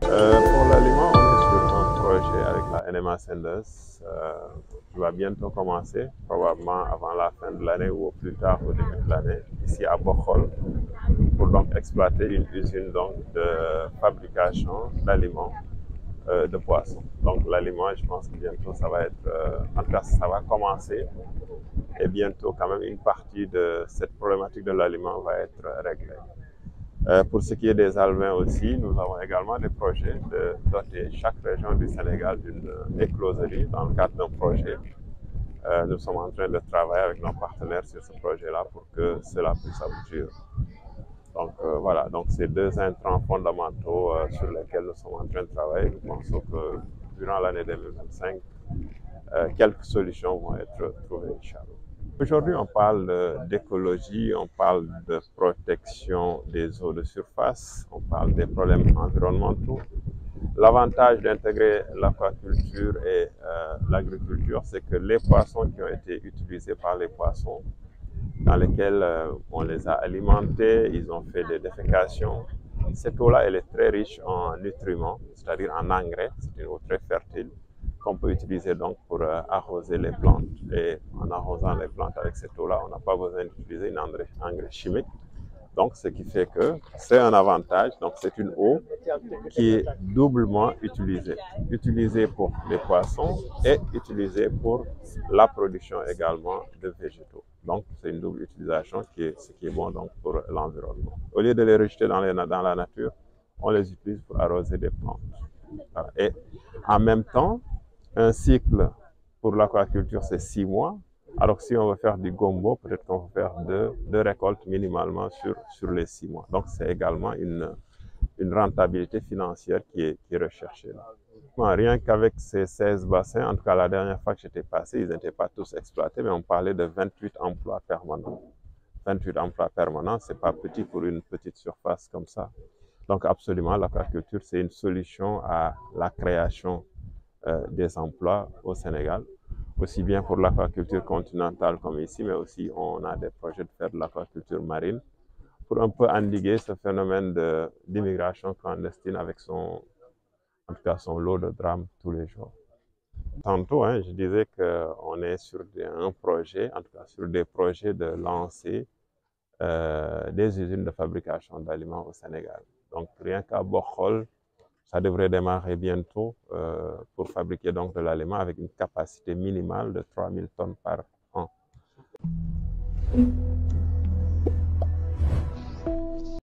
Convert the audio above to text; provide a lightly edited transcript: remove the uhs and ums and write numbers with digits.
Pour l'aliment, on est sur un projet avec la NMA Sanders qui va bientôt commencer, probablement avant la fin de l'année ou au plus tard au début de l'année, ici à Bokhol, pour donc exploiter une usine donc, de fabrication d'aliments de poissons. Donc l'aliment, je pense que bientôt ça va être, en tout cas ça va commencer et bientôt quand même une partie de cette problématique de l'aliment va être réglée. Pour ce qui est des alevins aussi, nous avons également des projets de doter chaque région du Sénégal d'une écloserie dans le cadre d'un projet. Nous sommes en train de travailler avec nos partenaires sur ce projet-là pour que cela puisse aboutir. Donc voilà, donc c'est deux intrants fondamentaux sur lesquels nous sommes en train de travailler. Nous pensons que durant l'année 2025, quelques solutions vont être trouvées, Inch'Allah. Aujourd'hui, on parle d'écologie, on parle de protection des eaux de surface, on parle des problèmes environnementaux. L'avantage d'intégrer l'aquaculture et l'agriculture, c'est que les poissons qui ont été utilisés par les poissons, dans lesquels on les a alimentés, ils ont fait des défécations. Cette eau-là, elle est très riche en nutriments, c'est-à-dire en engrais, c'est une eau très fertile qu'on peut utiliser donc pour arroser les plantes. Et en arrosant les plantes avec cette eau-là, on n'a pas besoin d'utiliser un engrais chimique. Donc, ce qui fait que c'est un avantage. Donc, c'est une eau qui est doublement utilisée. Utilisée pour les poissons et utilisée pour la production également de végétaux. Donc, c'est une double utilisation ce qui est bon donc, pour l'environnement. Au lieu de les rejeter dans la nature, on les utilise pour arroser des plantes. Voilà. Et en même temps, un cycle pour l'aquaculture, c'est 6 mois. Alors si on veut faire du gombo, peut-être qu'on va faire deux récoltes minimalement sur les 6 mois. Donc c'est également une rentabilité financière qui est recherchée. Rien qu'avec ces 16 bassins, en tout cas la dernière fois que j'étais passé, ils n'étaient pas tous exploités, mais on parlait de 28 emplois permanents. 28 emplois permanents, c'est pas petit pour une petite surface comme ça. Donc absolument, l'aquaculture, c'est une solution à la création des emplois au Sénégal, aussi bien pour l'aquaculture continentale comme ici, mais aussi on a des projets de faire de l'aquaculture marine pour un peu endiguer ce phénomène d'immigration clandestine avec en tout cas son lot de drames tous les jours. Tantôt, hein, je disais qu'on est sur un projet, en tout cas sur des projets de lancer des usines de fabrication d'aliments au Sénégal. Donc rien qu'à Bokhol, ça devrait démarrer bientôt pour fabriquer donc de l'aliment avec une capacité minimale de 3000 tonnes par an.